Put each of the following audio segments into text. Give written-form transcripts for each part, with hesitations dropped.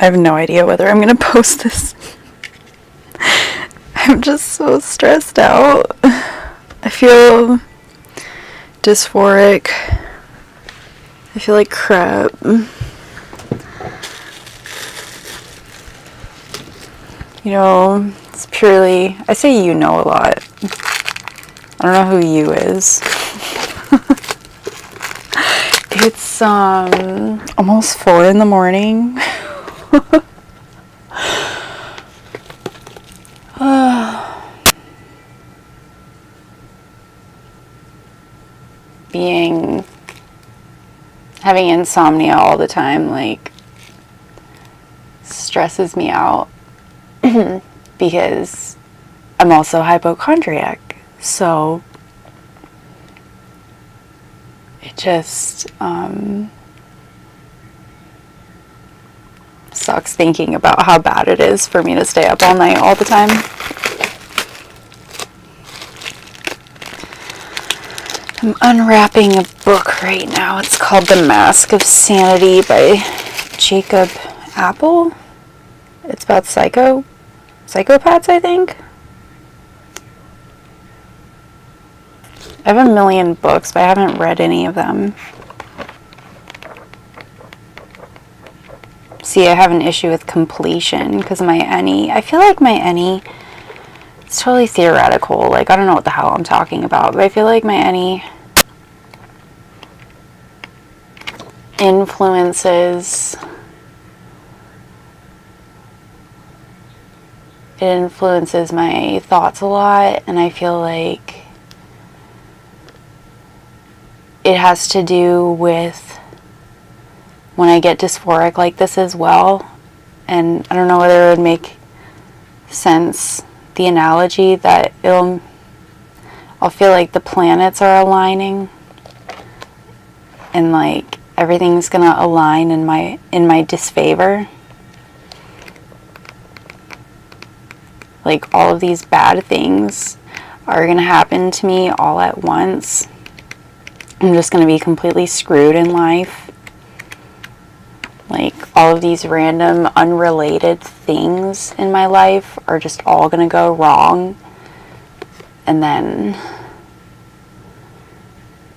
I have no idea whether I'm going to post this. I'm just so stressed out. I feel dysphoric. I feel like crap. You know, it's purely, I say you know a lot. I don't know who you is. It's almost 4 in the morning. Having insomnia all the time, like, stresses me out because I'm also hypochondriac. So it just sucks thinking about how bad it is for me to stay up all night all the time. I'm unwrapping a book right now. It's called The Mask of Sanity by Jacob Apple. It's about psychopaths, I think. I have a million books, but I haven't read any of them. See, I have an issue with completion because my NE, I feel like my NE, it's totally theoretical. Like, I don't know what the hell I'm talking about, but I feel like my NE influences my thoughts a lot, and I feel like it has to do with when I get dysphoric like this as well. And I don't know whether it would make sense, the analogy that I'll feel like the planets are aligning and like everything's gonna align in my disfavor. Like all of these bad things are gonna happen to me all at once. I'm just gonna be completely screwed in life. Like all of these random unrelated things in my life are just all gonna go wrong, and then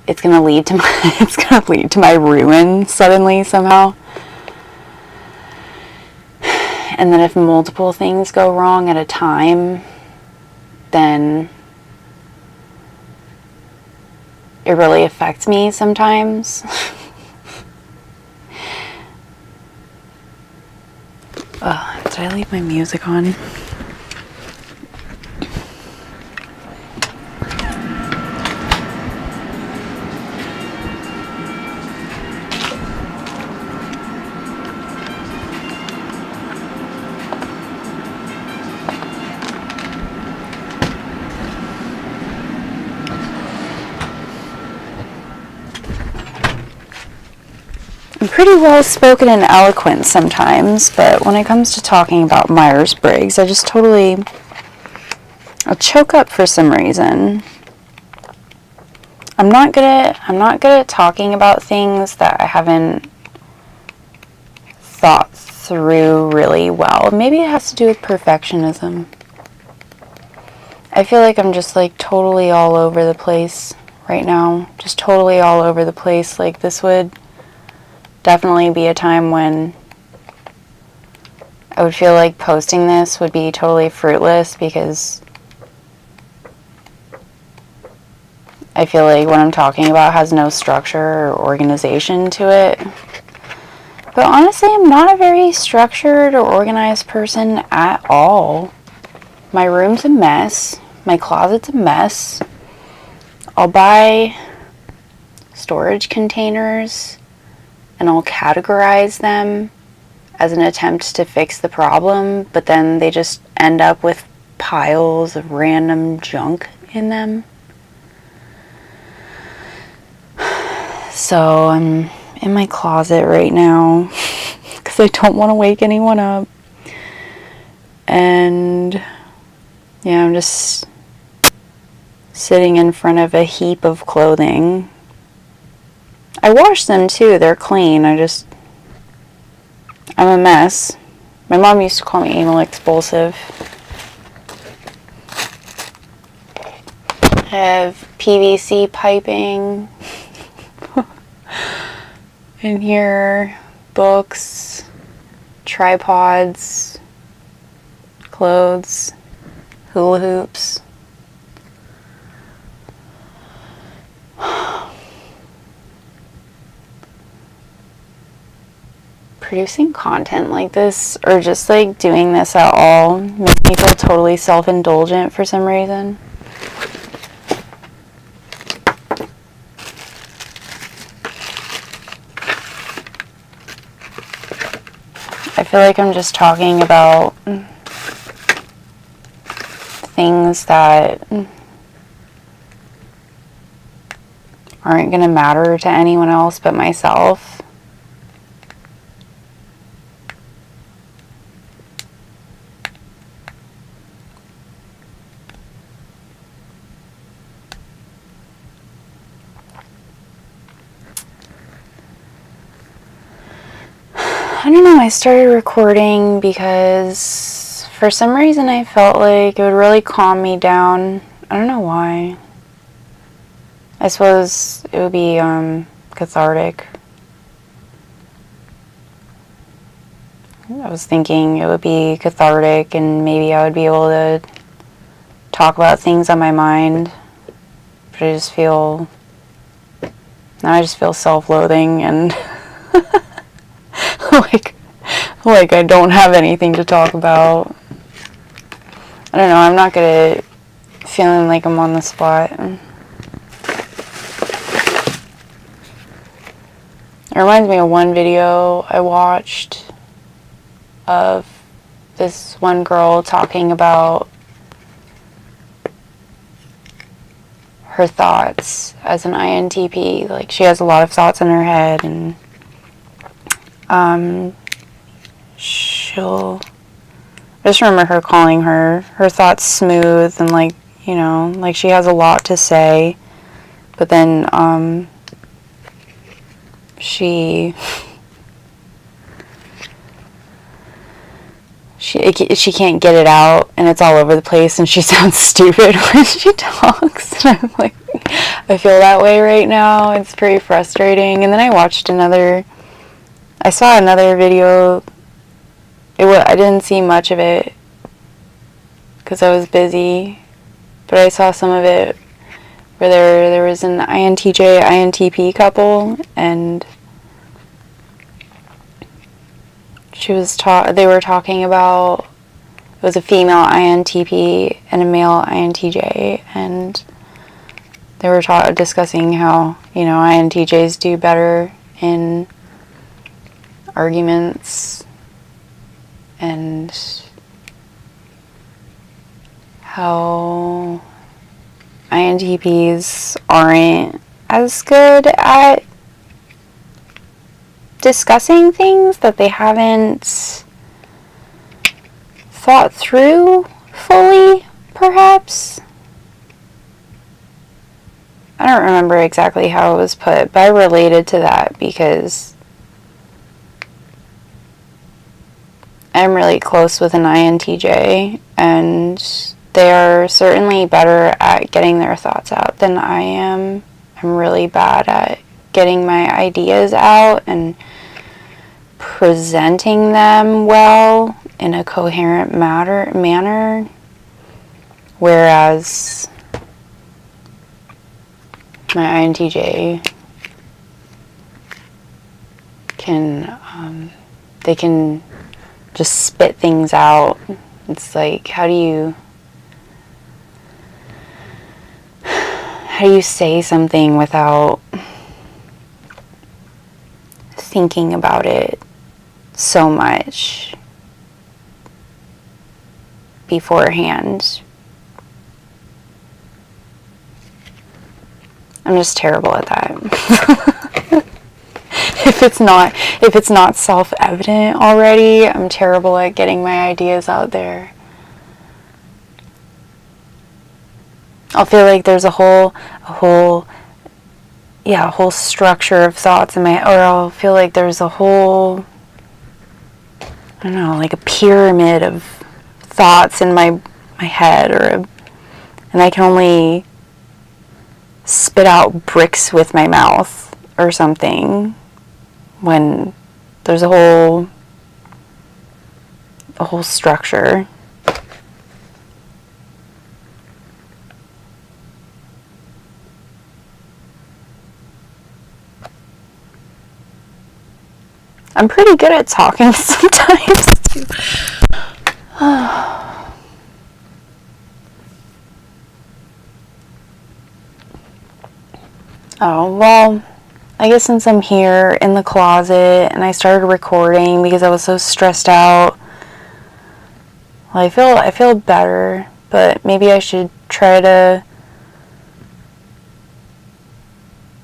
it's gonna lead to my ruin suddenly somehow. And then if multiple things go wrong at a time, then it really affects me sometimes. Did I leave my music on? I'm pretty well spoken and eloquent sometimes, but when it comes to talking about Myers-Briggs, I choke up for some reason. I'm not good at talking about things that I haven't thought through really well. Maybe it has to do with perfectionism. I feel like I'm just like totally all over the place right now. Just totally all over the place. Like this would definitely be a time when I would feel like posting this would be totally fruitless because I feel like what I'm talking about has no structure or organization to it. But honestly, I'm not a very structured or organized person at all. My room's a mess. My closet's a mess. I'll buy storage containers and I'll categorize them as an attempt to fix the problem, but then they just end up with piles of random junk in them. So I'm in my closet right now because I don't want to wake anyone up. And yeah, I'm just sitting in front of a heap of clothing. I washed them too, they're clean. I'm a mess. My mom used to call me anal expulsive. I have PVC piping in here, books, tripods, clothes, hula hoops. Producing content like this, or just like doing this at all, makes me feel totally self-indulgent for some reason. I feel like I'm just talking about things that aren't going to matter to anyone else but myself. I don't know, I started recording because for some reason I felt like it would really calm me down. I don't know why. I suppose it would be cathartic. I was thinking it would be cathartic and maybe I would be able to talk about things on my mind. But I just feel self-loathing and like I don't have anything to talk about. I don't know, I'm not good at feeling like I'm on the spot. It reminds me of one video I watched of this one girl talking about her thoughts as an INTP. Like, she has a lot of thoughts in her head, and I just remember her calling her thoughts smooth, and like, you know, like she has a lot to say, but then she can't get it out, and it's all over the place, and she sounds stupid when she talks. And I'm like, I feel that way right now. It's pretty frustrating. And then I saw another video. I didn't see much of it because I was busy, but I saw some of it where there was an INTJ INTP couple, and they were talking about, it was a female INTP and a male INTJ, and they were discussing how, you know, INTJs do better in arguments, and how INTPs aren't as good at discussing things that they haven't thought through fully, perhaps. I don't remember exactly how it was put, but I related to that because I'm really close with an INTJ, and they are certainly better at getting their thoughts out than I am. I'm really bad at getting my ideas out and presenting them well in a coherent manner, whereas my INTJ they can just spit things out. It's like, how do you say something without thinking about it so much beforehand? I'm just terrible at that. If it's not self-evident already, I'm terrible at getting my ideas out there. I'll feel like there's a whole structure of thoughts in my head, or I'll feel like there's a whole, I don't know, like a pyramid of thoughts in my head, and I can only spit out bricks with my mouth or something when there's a whole structure. I'm pretty good at talking sometimes too. Oh, well, I guess since I'm here in the closet and I started recording because I was so stressed out, well, I feel better, but maybe I should try to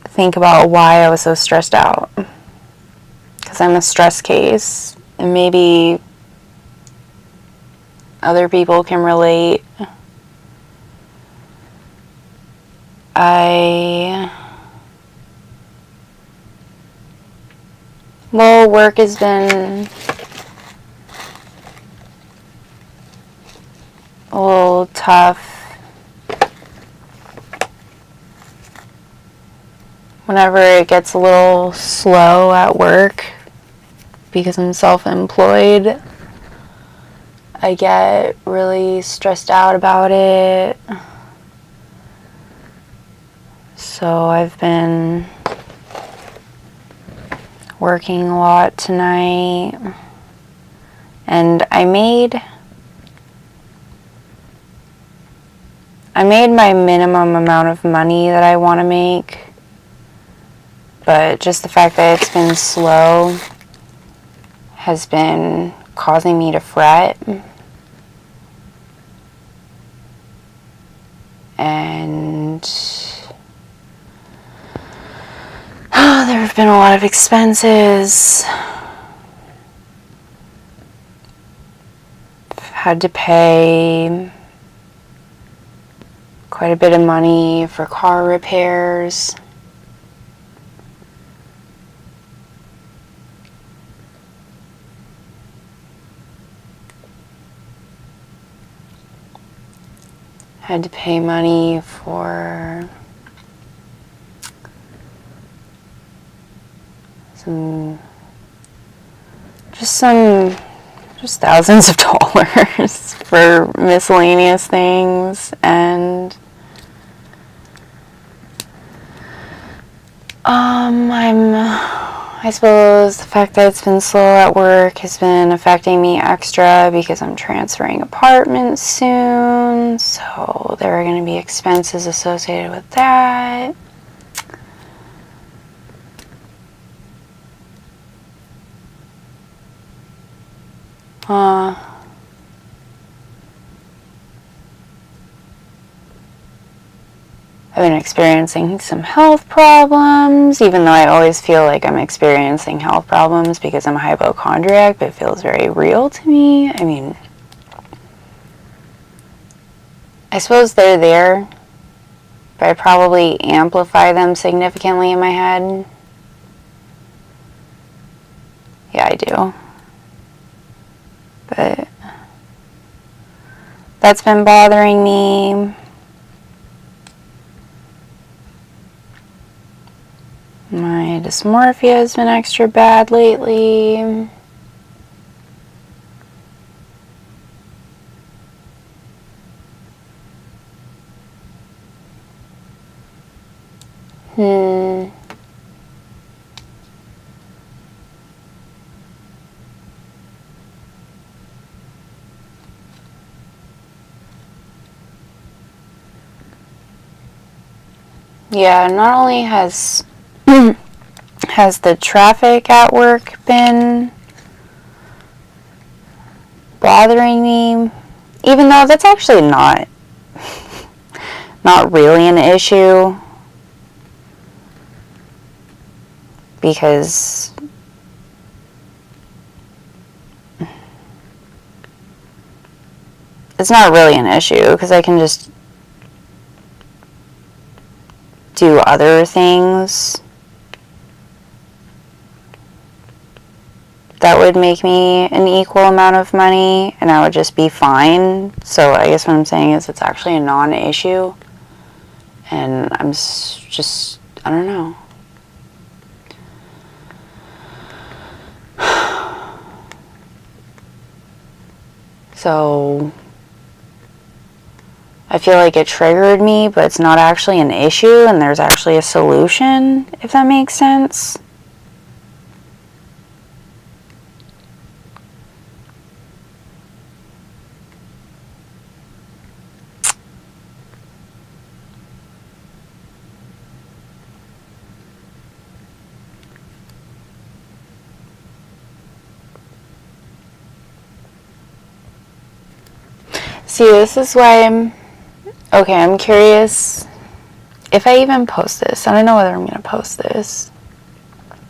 think about why I was so stressed out. Because I'm a stress case, and maybe other people can relate. Well, work has been a little tough. Whenever it gets a little slow at work, because I'm self-employed, I get really stressed out about it. So I've been working a lot tonight, and I made my minimum amount of money that I want to make, but just the fact that it's been slow has been causing me to fret. And there have been a lot of expenses. I've had to pay quite a bit of money for car repairs. Had to pay money for just thousands of dollars for miscellaneous things, and I suppose the fact that it's been slow at work has been affecting me extra because I'm transferring apartments soon, so there are going to be expenses associated with that. I've been experiencing some health problems, even though I always feel like I'm experiencing health problems because I'm a hypochondriac, but it feels very real to me. I mean, I suppose they're there, but I probably amplify them significantly in my head. Yeah, I do. But that's been bothering me. My dysmorphia has been extra bad lately. Yeah, not only has the traffic at work been bothering me, even though that's actually not really an issue, because it's not really an issue because I can just do other things. that would make me an equal amount of money and I would just be fine. So I guess what I'm saying is it's actually a non-issue. And I'm just, I don't know. So I feel like it triggered me, but it's not actually an issue and there's actually a solution, if that makes sense. See, this is why I'm curious if I even post this. I don't know whether I'm going to post this.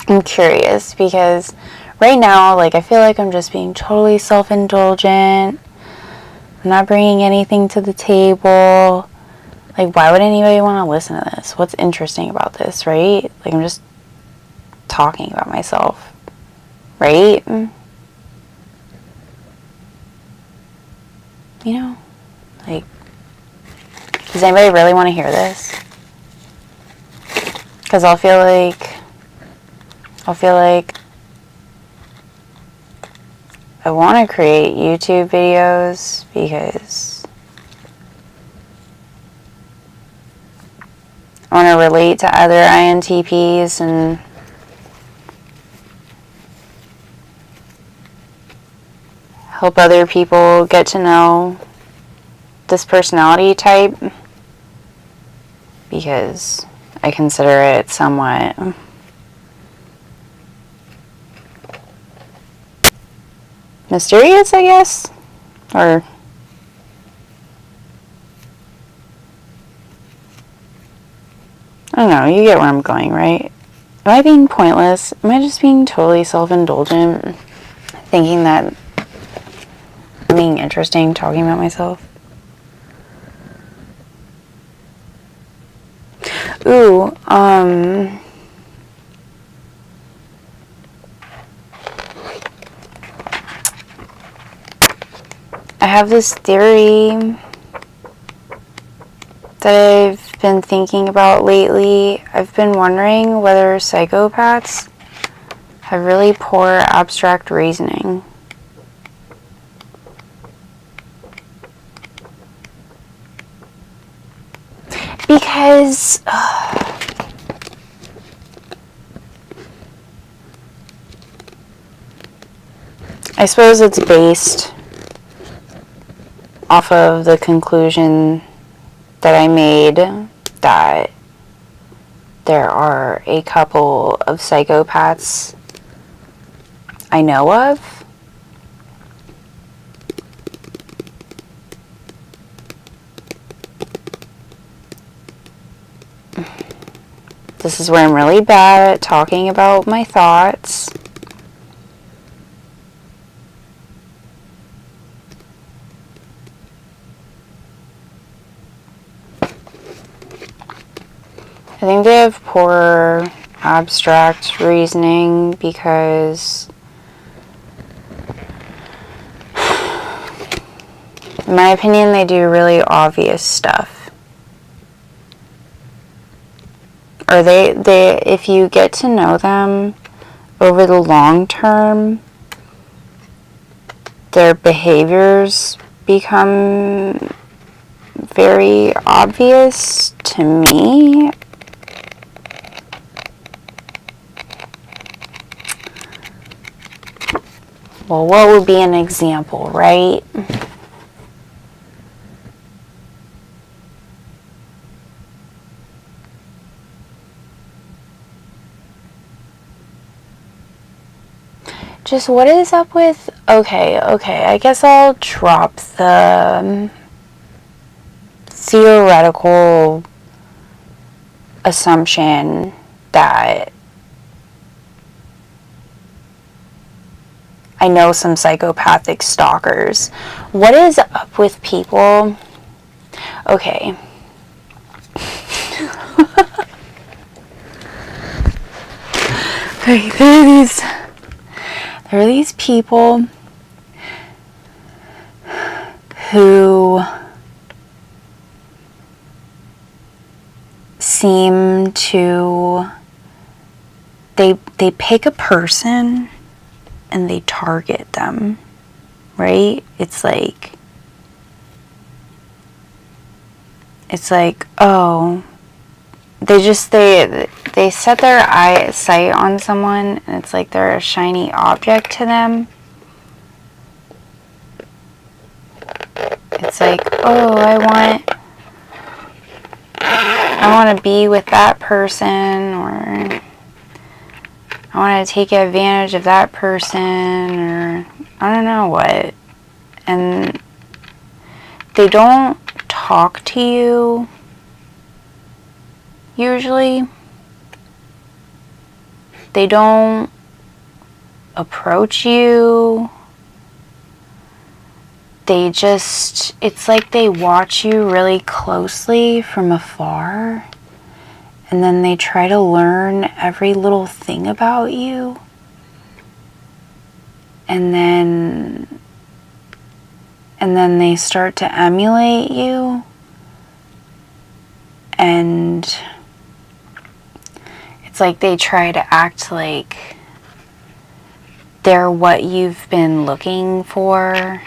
I'm curious because right now, like, I feel like I'm just being totally self-indulgent. I'm not bringing anything to the table. Like, why would anybody want to listen to this? What's interesting about this, right? Like, I'm just talking about myself, right? You know, like, does anybody really want to hear this? Because I'll feel like I want to create YouTube videos because I want to relate to other INTPs and help other people get to know this personality type because I consider it somewhat mysterious, I guess, or I don't know, you get where I'm going, right? Am I being pointless? Am I just being totally self-indulgent, thinking that I'm being interesting talking about myself? Ooh, I have this theory that I've been thinking about lately. I've been wondering whether psychopaths have really poor abstract reasoning. Because I suppose it's based off of the conclusion that I made that there are a couple of psychopaths I know of. This is where I'm really bad at talking about my thoughts. I think they have poor abstract reasoning because, in my opinion, they do really obvious stuff. Or they if you get to know them over the long term, their behaviors become very obvious to me. Well, what would be an example, right? Just what is up with, okay, I guess I'll drop the theoretical assumption that I know some psychopathic stalkers. What is up with people? Okay. There There are these people who seem to, they pick a person and they target them, right? It's like, oh, they set their sight on someone, and it's like they're a shiny object to them. It's like, oh, I want to be with that person, or I want to take advantage of that person, or I don't know what. And they don't talk to you, usually. They don't approach you. They just, it's like they watch you really closely from afar, and then they try to learn every little thing about you, and then they start to emulate you, and it's like they try to act like they're what you've been looking for,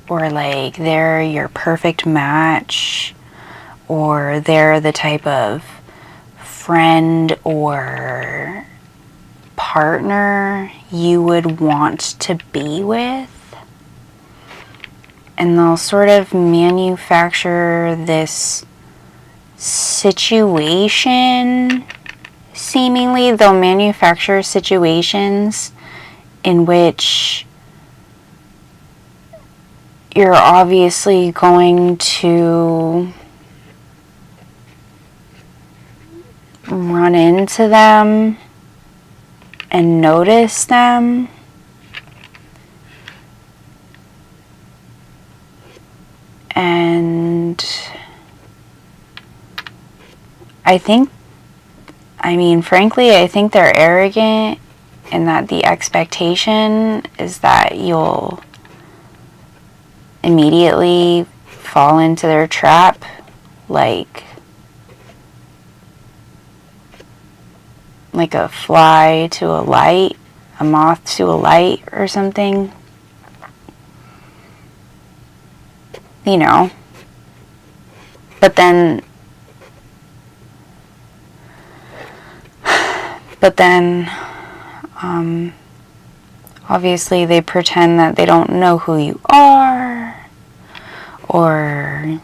or like they're your perfect match, or they're the type of friend or partner you would want to be with. And they'll sort of manufacture this situation, seemingly they'll manufacture situations in which you're obviously going to run into them and notice them. And frankly, I think they're arrogant, and that the expectation is that you'll immediately fall into their trap, like a fly to a light, a moth to a light, or something. You know. But then obviously they pretend that they don't know who you are, or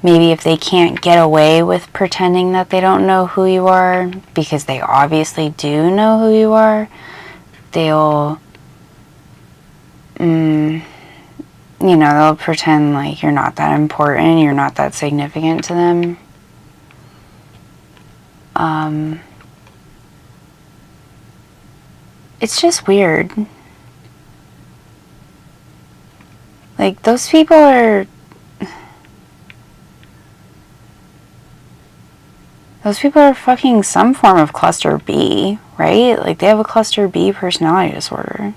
maybe if they can't get away with pretending that they don't know who you are, because they obviously do know who you are, they'll they'll pretend like you're not that important, you're not that significant to them. It's just weird. Like, those people are fucking some form of cluster B, right? Like, they have a cluster B personality disorder.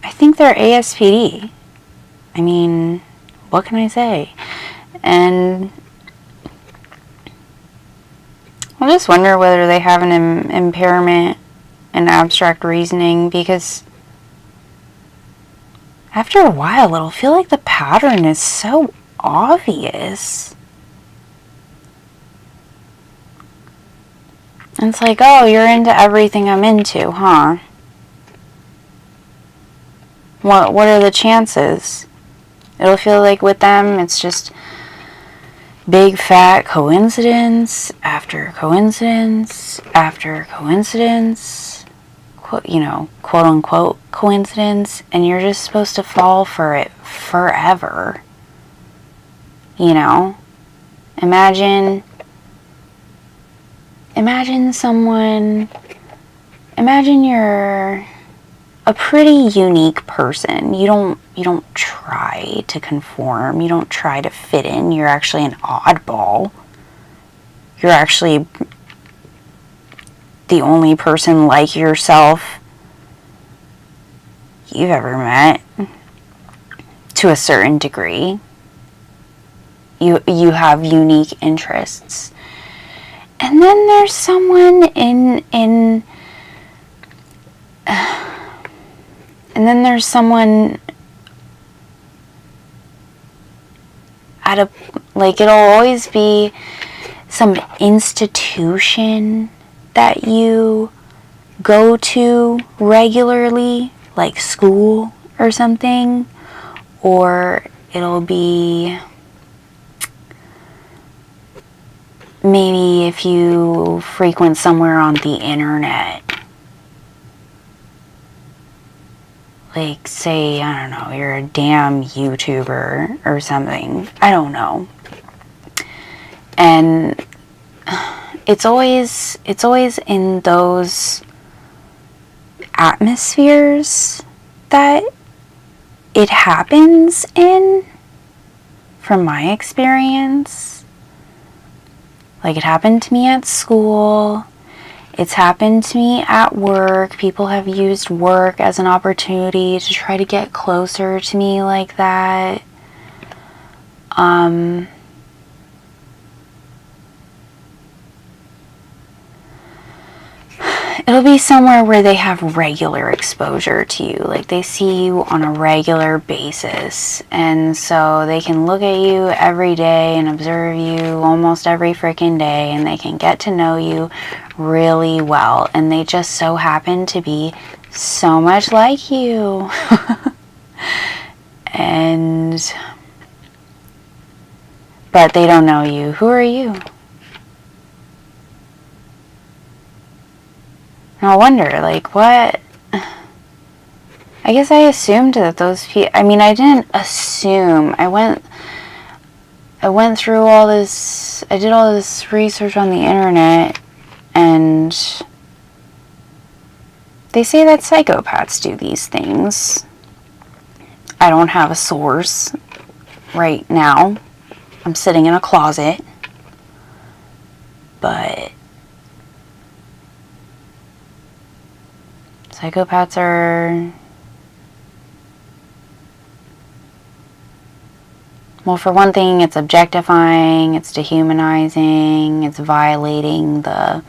I think they're ASPD. I mean, what can I say? And I just wonder whether they have an impairment in abstract reasoning, because after a while it'll feel like the pattern is so obvious. And it's like, oh, you're into everything I'm into, huh? What are the chances? It'll feel like with them it's just big fat coincidence after coincidence after coincidence, quote unquote coincidence, and you're just supposed to fall for it forever. You know? Imagine you're a pretty unique person. You don't try to conform. You don't try to fit in. You're actually an oddball. You're actually the only person like yourself you've ever met, to a certain degree. You have unique interests. And then there's someone and then there's someone at a, like, it'll always be some institution that you go to regularly, like school or something, or it'll be maybe if you frequent somewhere on the internet. Like, say, I don't know, you're a damn YouTuber or something. I don't know. And it's always in those atmospheres that it happens in, from my experience. Like, it happened to me at school. It's happened to me at work. People have used work as an opportunity to try to get closer to me like that. It'll be somewhere where they have regular exposure to you. Like, they see you on a regular basis. And so they can look at you every day and observe you almost every freaking day. And they can get to know you really well. And they just so happen to be so much like you. But they don't know you. Who are you? And I wonder, like, what? I guess I assumed that those people, I mean, I didn't assume. I went through all this, I did all this research on the internet, and they say that psychopaths do these things. I don't have a source right now. I'm sitting in a closet. But psychopaths are, well, for one thing, it's objectifying, it's dehumanizing, it's violating the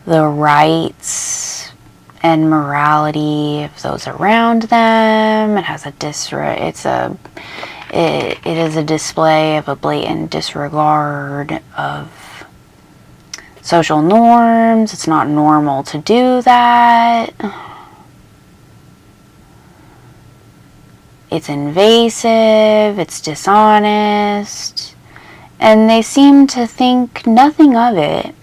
rights and morality of those around them. It has it is a display of a blatant disregard of social norms. It's not normal to do that. It's invasive, it's dishonest, and they seem to think nothing of it.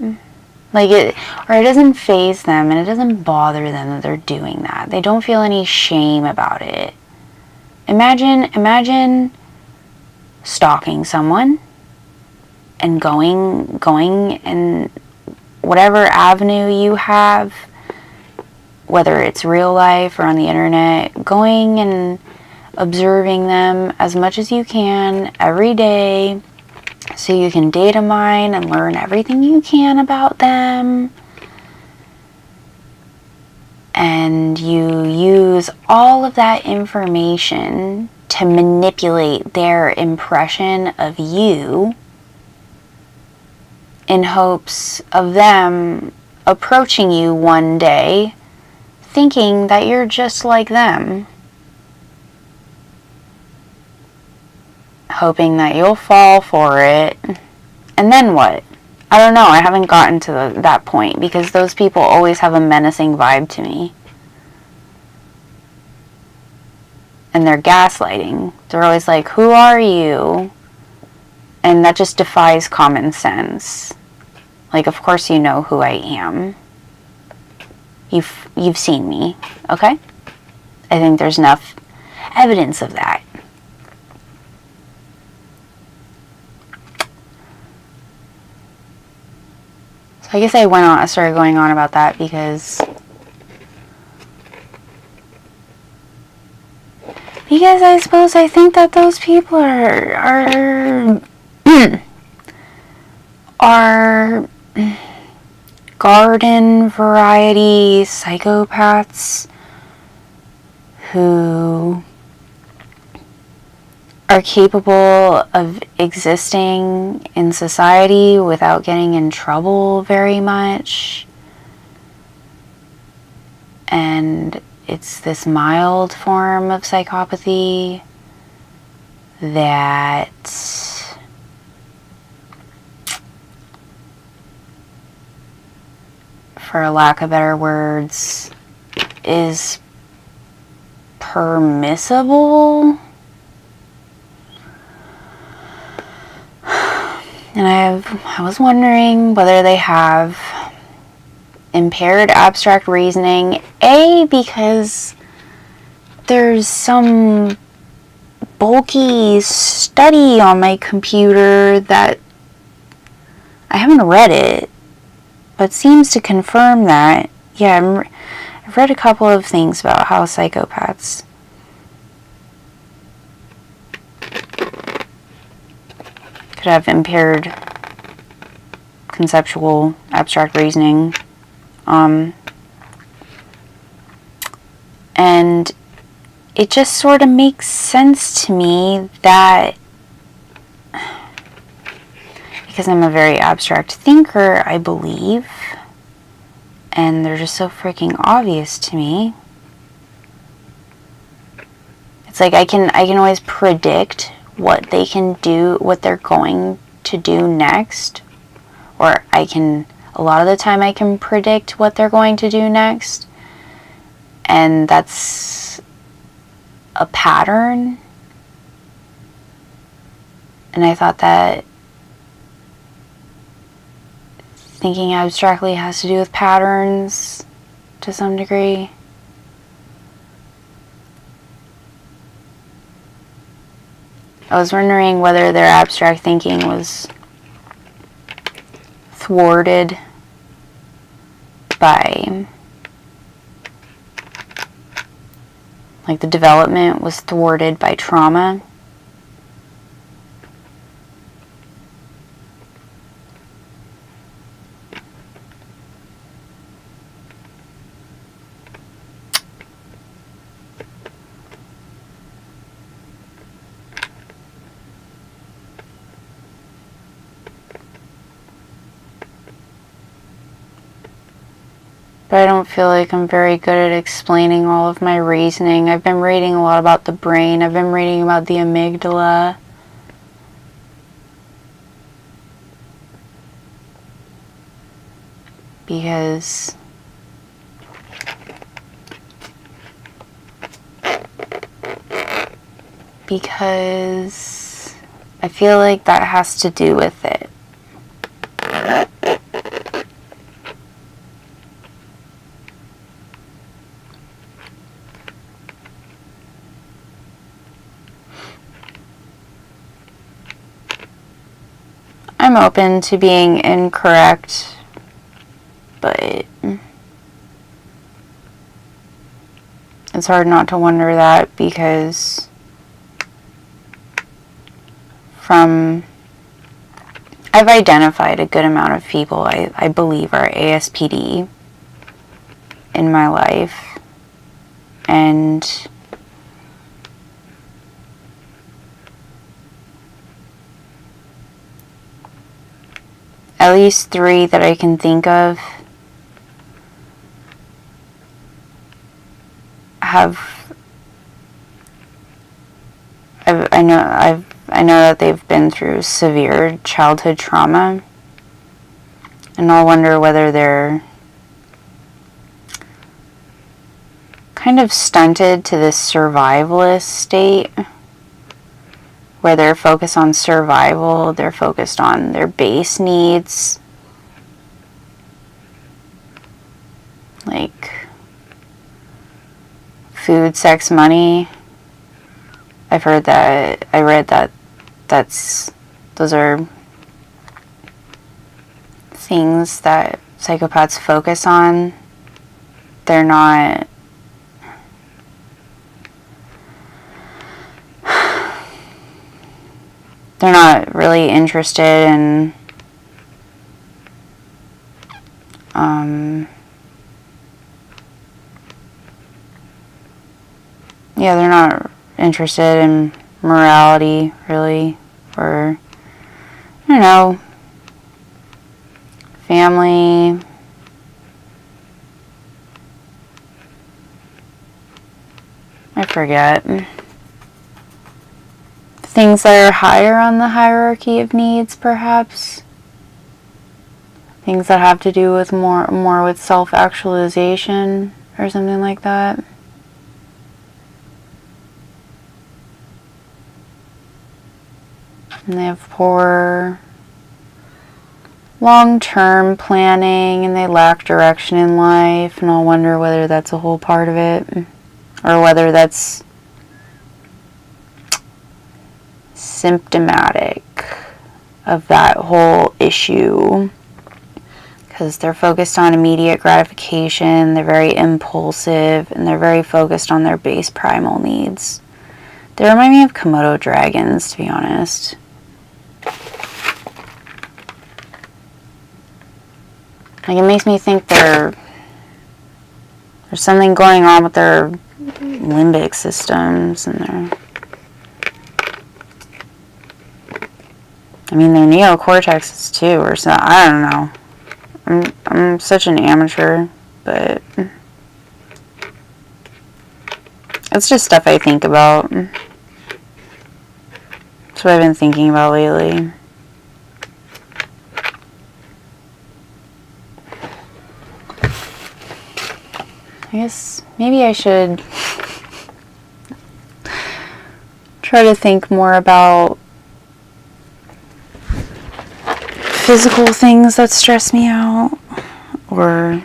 Like, it doesn't faze them, and it doesn't bother them that they're doing that. They don't feel any shame about it. Imagine stalking someone and going in whatever avenue you have, whether it's real life or on the internet, going and observing them as much as you can every day so you can data mine and learn everything you can about them. And you use all of that information to manipulate their impression of you in hopes of them approaching you one day thinking that you're just like them. Hoping that you'll fall for it. And then what? I don't know. I haven't gotten to that point, because those people always have a menacing vibe to me. And they're gaslighting. They're always like, who are you? And that just defies common sense. Like, of course you know who I am. You've seen me, okay? I think there's enough evidence of that. So I guess I started going on about that because I think that those people are garden variety psychopaths who are capable of existing in society without getting in trouble very much. And it's this mild form of psychopathy that for lack of better words is permissible. And I was wondering whether they have impaired abstract reasoning, because there's some bulky study on my computer that I haven't read it, but seems to confirm that. Yeah, I've read a couple of things about how psychopaths could have impaired conceptual abstract reasoning. And it just sort of makes sense to me that because I'm a very abstract thinker, I believe, and they're just so freaking obvious to me. It's like I can always predict what they can do, what they're going to do next, or a lot of the time I can predict what they're going to do next, and that's a pattern. And I thought that thinking abstractly has to do with patterns to some degree. I was wondering whether their abstract thinking was thwarted by, like, the development was thwarted by trauma. But I don't feel like I'm very good at explaining all of my reasoning. I've been reading a lot about the brain. I've been reading about the amygdala. Because I feel like that has to do with it. I'm open to being incorrect, but it's hard not to wonder that, because I've identified a good amount of people I believe are ASPD in my life, and at least 3 that I can think of I know that they've been through severe childhood trauma, and I'll wonder whether they're kind of stunted to this survivalist state where they're focused on survival, they're focused on their base needs, like food, sex, money. I read that those are things that psychopaths focus on. They're not really interested in yeah, they're not interested in morality, really, or, I don't know, family. I forget. Things that are higher on the hierarchy of needs, perhaps. Things that have to do with more with self-actualization or something like that. And they have poor long-term planning, and they lack direction in life, and I'll wonder whether that's a whole part of it, or whether that's symptomatic of that whole issue, because they're focused on immediate gratification, they're very impulsive, and they're very focused on their base primal needs. They remind me of Komodo dragons, to be honest. Like, it makes me think there's something going on with their limbic systems and their, I mean, their neocortexes too, or so. I don't know. I'm such an amateur, but it's just stuff I think about. That's what I've been thinking about lately. I guess maybe I should try to think more about physical things that stress me out, or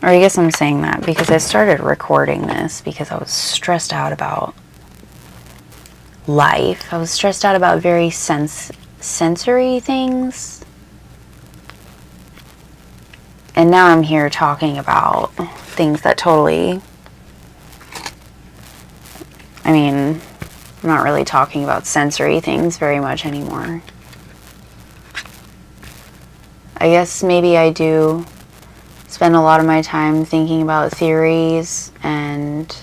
I guess I'm saying that because I started recording this because I was stressed out about life. I was stressed out about very sensory things. And now I'm here talking about things that totally, I mean, I'm not really talking about sensory things very much anymore. I guess maybe I do spend a lot of my time thinking about theories and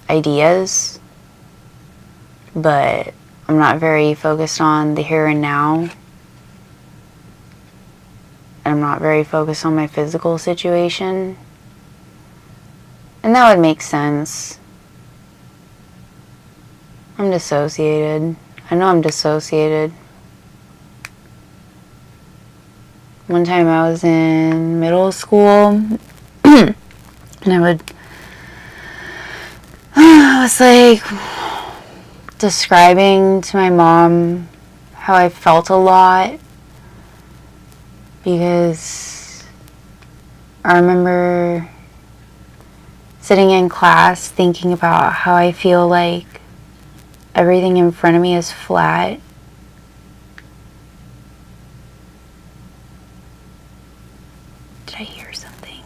ideas, but I'm not very focused on the here and now, and I'm not very focused on my physical situation, and that would make sense. I'm dissociated. I know I'm dissociated. One time I was in middle school, and I was like describing to my mom how I felt a lot, because I remember sitting in class thinking about how I feel like everything in front of me is flat. Did I hear something?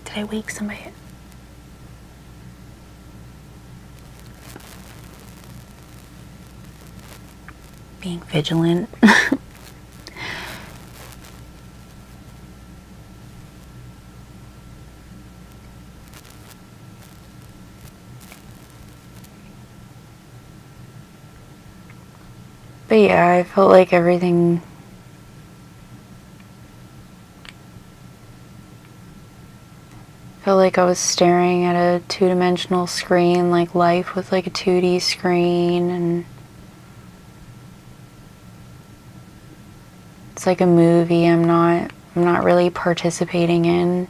Did I wake somebody up? Being vigilant. But yeah, I felt like everything felt like I was staring at a two-dimensional screen, like life was like a 2D screen, and it's like a movie I'm not really participating in.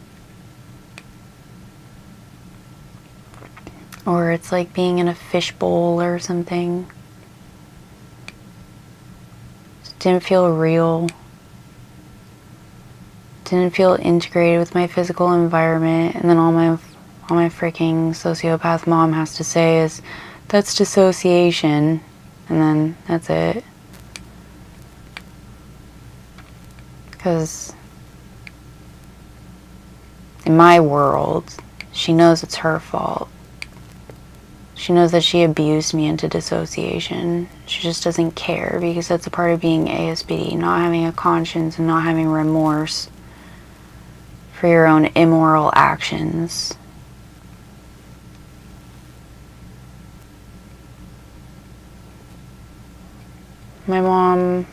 Or it's like being in a fishbowl or something. Just didn't feel real. Didn't feel integrated with my physical environment, and then all my freaking sociopath mom has to say is, that's dissociation, and then that's it. Because in my world, she knows it's her fault. She knows that she abused me into dissociation. She just doesn't care because that's a part of being ASPD, not having a conscience and not having remorse for your own immoral actions. My mom,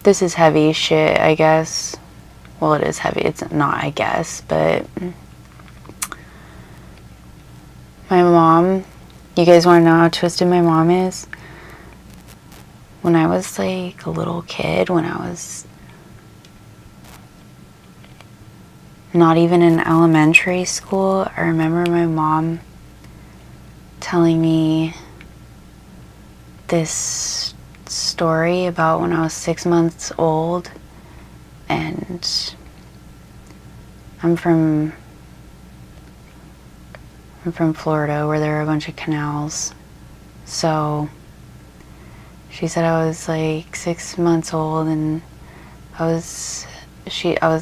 this is heavy shit, I guess. Well, it is heavy. It's not, I guess, but my mom, you guys want to know how twisted my mom is? When I was like a little kid, when I was not even in elementary school, I remember my mom telling me this story about when I was 6 months old, and I'm from Florida, where there are a bunch of canals. So she said I was like 6 months old, and I was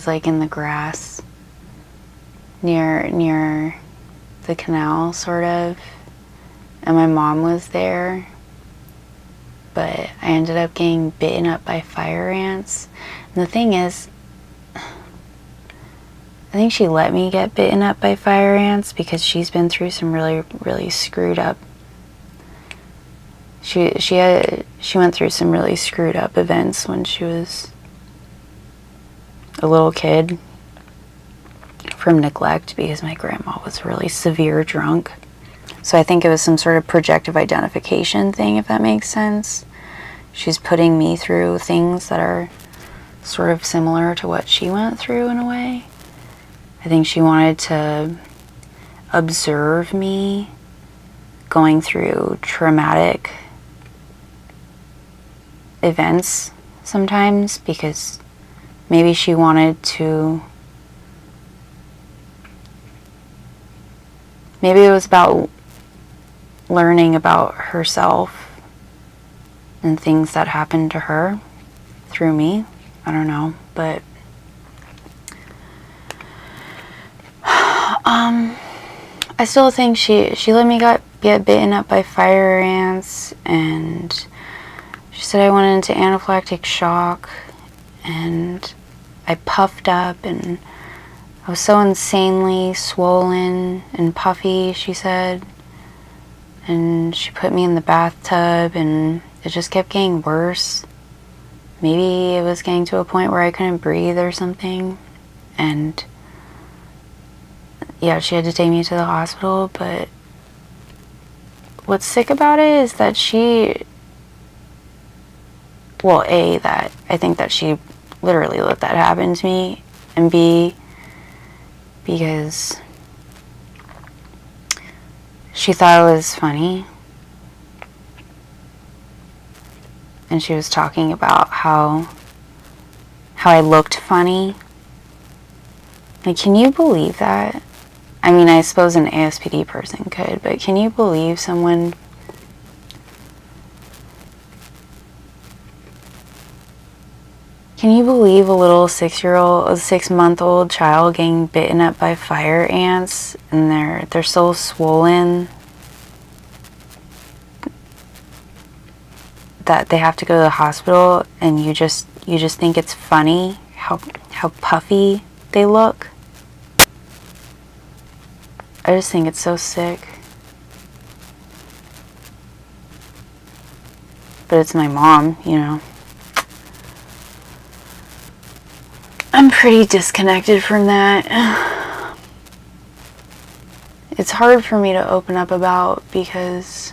like in the grass near the canal, sort of, and my mom was there, but I ended up getting bitten up by fire ants. And the thing is, I think she let me get bitten up by fire ants because she's been through some really, really screwed up. She went through some really screwed up events when she was a little kid from neglect, because my grandma was a really severe drunk. So I think it was some sort of projective identification thing, if that makes sense. She's putting me through things that are sort of similar to what she went through in a way. I think she wanted to observe me going through traumatic events sometimes, because maybe she wanted to, maybe it was about learning about herself and things that happened to her through me. I don't know, but I still think she let me get bitten up by fire ants, and she said I went into anaphylactic shock, and I puffed up, and I was so insanely swollen and puffy, she said. And she put me in the bathtub, and it just kept getting worse. Maybe it was getting to a point where I couldn't breathe or something. And yeah, she had to take me to the hospital. But what's sick about it is that that I think that she literally let that happen to me, and B, because she thought it was funny, and she was talking about how I looked funny. Like, can you believe that? I mean, I suppose an ASPD person could, but can you believe someone Can you believe a little 6-month-old child getting bitten up by fire ants, and they're so swollen that they have to go to the hospital, and you just think it's funny how puffy they look? I just think it's so sick. But it's my mom, you know. I'm pretty disconnected from that. It's hard for me to open up about, because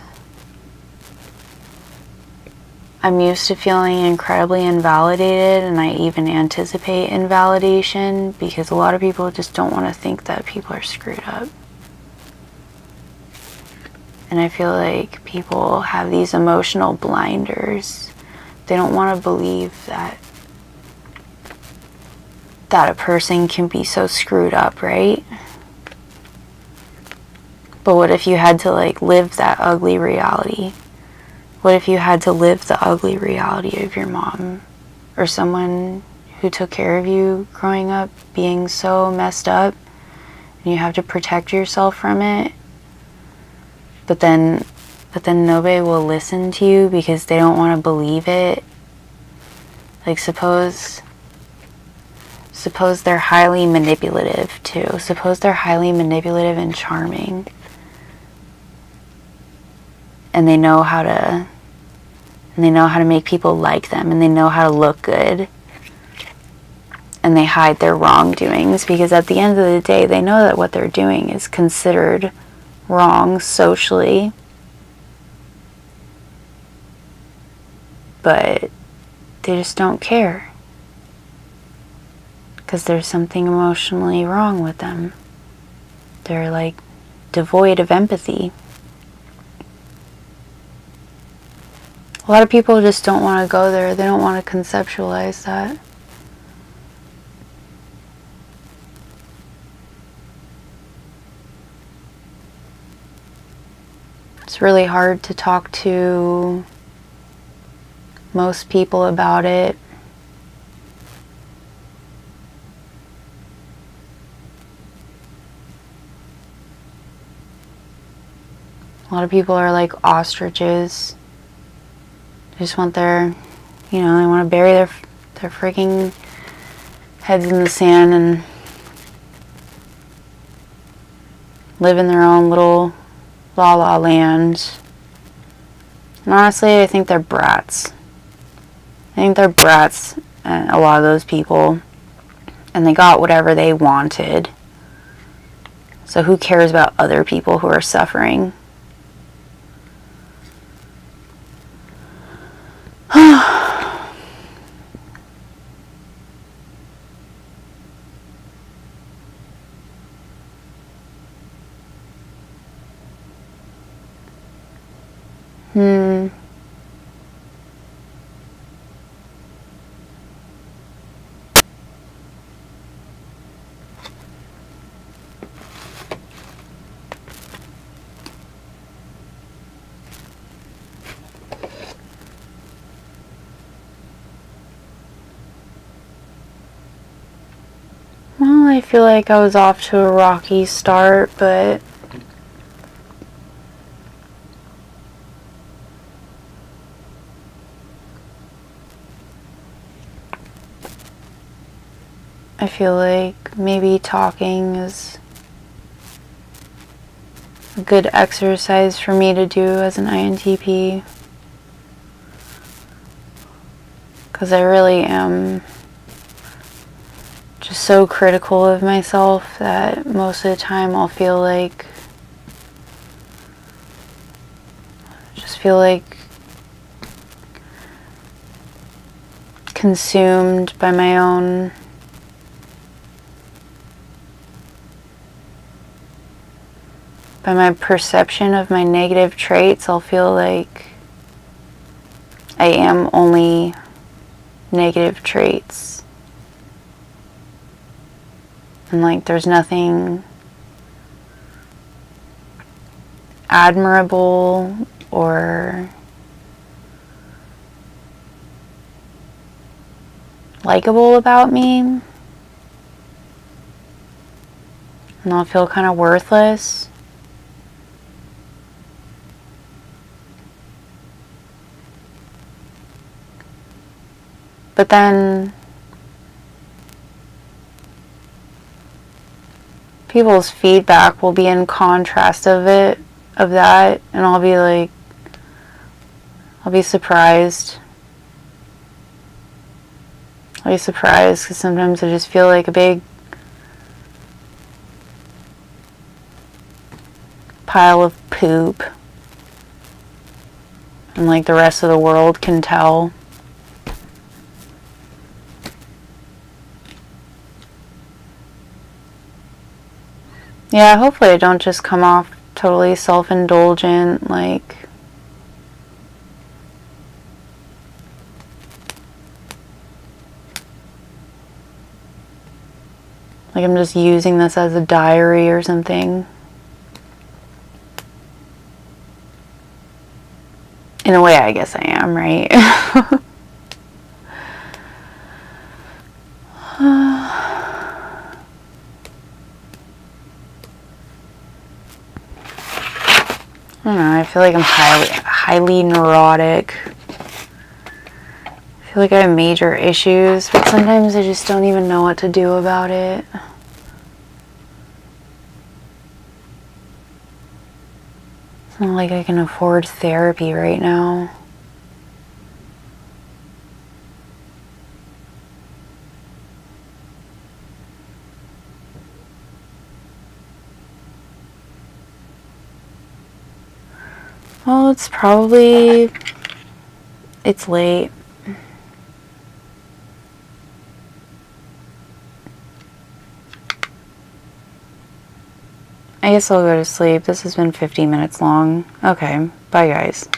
I'm used to feeling incredibly invalidated, and I even anticipate invalidation, because a lot of people just don't want to think that people are screwed up. And I feel like people have these emotional blinders. They don't want to believe that a person can be so screwed up, right? But what if you had to live that ugly reality? What if you had to live the ugly reality of your mom or someone who took care of you growing up being so messed up, and you have to protect yourself from it? but then nobody will listen to you because they don't want to believe it. Like, suppose they're highly manipulative too. Suppose they're highly manipulative and charming, and they know how to make people like them, and they know how to look good, and they hide their wrongdoings because at the end of the day they know that what they're doing is considered wrong socially, but they just don't care because there's something emotionally wrong with them. They're like devoid of empathy. A lot of people just don't want to go there. They don't want to conceptualize that. It's really hard to talk to most people about it. A lot of people are like ostriches. They just want their, they want to bury their freaking heads in the sand and live in their own little la la land. And honestly, I think they're brats. And a lot of those people. And they got whatever they wanted. So who cares about other people who are suffering? Well, I feel like I was off to a rocky start, but I feel like maybe talking is a good exercise for me to do as an INTP, because I really am just so critical of myself that most of the time I'll feel like consumed by my own perception of my negative traits. I'll feel like I am only negative traits. And like there's nothing admirable or likable about me. And I'll feel kind of worthless. But then people's feedback will be in contrast of that, and I'll be surprised. I'll be surprised because sometimes I just feel like a big pile of poop, and like the rest of the world can tell. Yeah, hopefully I don't just come off totally self-indulgent, like I'm just using this as a diary or something. In a way, I guess I am, right? I don't know, I feel like I'm highly neurotic. I feel like I have major issues, but sometimes I just don't even know what to do about it. It's not like I can afford therapy right now. Well, it's late. I guess I'll go to sleep. This has been 50 minutes long. Okay, bye guys.